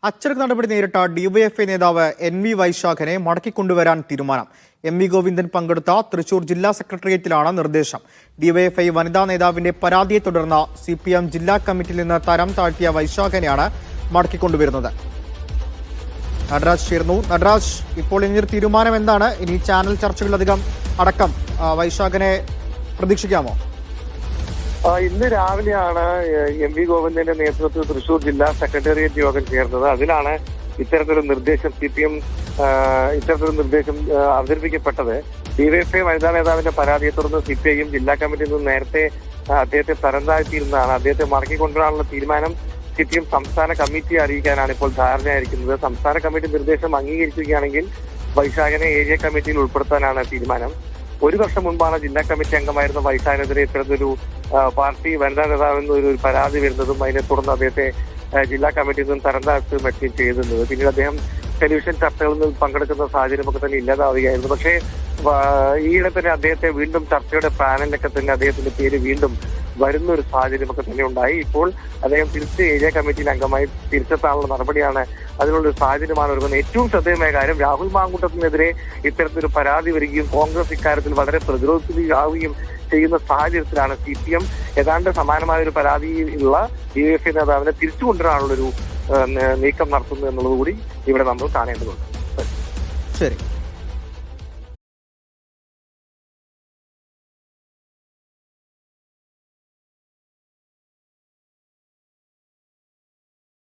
അച്ചടക്ക നടപടി നേരിട്ട ഡിവൈഎഫ്ഐ നേതാവ് NV വൈശാഖനെ മടക്കിക്കൊണ്ടുവരാൻ തീരുമാനം. MV ഗോവിന്ദൻ പങ്കെടുത്ത തൃശൂർ ജില്ലാ സെക്രട്ടേറിയറ്റിലാണ് നിർദ്ദേശം. ഡിവൈഎഫ്ഐ വനിതാ നേതാവിന്റെ പരാതിയെ തുടർന്ന് CPM ജില്ലാ കമ്മിറ്റിയിൽ നിന്ന് തരം താഴ്ത്തിയ വൈശാഖനെയാണ് മടക്കിക്കൊണ്ടുവരുന്നത്. നടരാജ് ചേർന്നു. നടരാജ്, ഇപ്പോൾ ഇനിയൊരു തീരുമാനം എന്താണ്? ഇനി ചാനൽ ചർച്ചകളധികം അടക്കം വൈശാഖനെ പ്രതീക്ഷിക്കാമോ? ഇന്ന് രാവിലെയാണ് MV ഗോവിന്ദന്റെ നേതൃത്വത്തിൽ തൃശൂർ ജില്ലാ സെക്രട്ടേറിയറ്റ് യോഗം ചേർന്നത്. അതിലാണ് ഇത്തരത്തിലൊരു നിർദ്ദേശം ഇത്തരത്തിലൊരു നിർദ്ദേശം അവതരിപ്പിക്കപ്പെട്ടത്. ഡിവൈഎഫ്ഐ വനിതാ നേതാവിന്റെ പരാതിയെ തുടർന്ന് CPIM ജില്ലാ കമ്മിറ്റിയിൽ നിന്ന് നേരത്തെ അദ്ദേഹത്തെ തരം താഴ്ത്തിയിരുന്നതാണ്. അദ്ദേഹത്തെ മടക്കിക്കൊണ്ടുവരാനുള്ള തീരുമാനം CPM സംസ്ഥാന കമ്മിറ്റിയെ അറിയിക്കാനാണ് ഇപ്പോൾ ധാരണയായിരിക്കുന്നത്. സംസ്ഥാന കമ്മിറ്റി നിർദ്ദേശം അംഗീകരിക്കുകയാണെങ്കിൽ വൈശാഖനെ ഏരിയ കമ്മിറ്റിയിൽ ഉൾപ്പെടുത്താനാണ് തീരുമാനം. ഒരു വർഷം മുൻപാണ് ജില്ലാ കമ്മിറ്റി അംഗമായിരുന്ന വൈശാഖനെതിരെ ഇത്തരത്തിലൊരു പാർട്ടി വനിതാ നേതാവെന്ന് ഒരു പരാതി വരുന്നതും അതിനെ തുടർന്ന് അദ്ദേഹത്തെ ജില്ലാ കമ്മിറ്റിയിൽ നിന്നും തരം താഴ്ത്തുകയും ചെയ്തിരുന്നത്. പിന്നീട് അദ്ദേഹം ടെലിവിഷൻ ചർച്ചകളിൽ നിന്ന് പങ്കെടുക്കുന്ന സാഹചര്യമൊക്കെ തന്നെ ഇല്ലാതാവുകയായിരുന്നു. പക്ഷേ ഈയിടെ തന്നെ അദ്ദേഹത്തെ വീണ്ടും ചർച്ചയുടെ പാനലിലൊക്കെ തന്നെ അദ്ദേഹത്തിന്റെ പേര് വീണ്ടും വരുന്ന ഒരു സാഹചര്യമൊക്കെ തന്നെ ഉണ്ടായി. ഇപ്പോൾ അദ്ദേഹം തിരിച്ച് ഏരിയ കമ്മിറ്റിയിൽ അംഗമായി തിരിച്ചെത്താനുള്ള നടപടിയാണ്, അതിനുള്ളൊരു സാഹചര്യമാണ് ഒരുങ്ങുന്നത്. ഏറ്റവും ശ്രദ്ധേയമായ കാര്യം, രാഹുൽ മാങ്കൂട്ടത്തിനെതിരെ ഇത്തരത്തിലൊരു പരാതി വരികയും കോൺഗ്രസ് ഇക്കാര്യത്തിൽ വളരെ പ്രതിരോധത്തിലാവുകയും ചെയ്യുന്ന സാഹചര്യത്തിലാണ് CPM ഏതാണ്ട് സമാനമായ ഒരു പരാതിയുള്ള DYFI നേതാവിനെ തിരിച്ചു കൊണ്ടുവരാനുള്ളൊരു നീക്കം നടത്തുന്നു എന്നുള്ളത് കൂടി ഇവിടെ നമ്മൾ കാണേണ്ടതുണ്ട്. ശരി.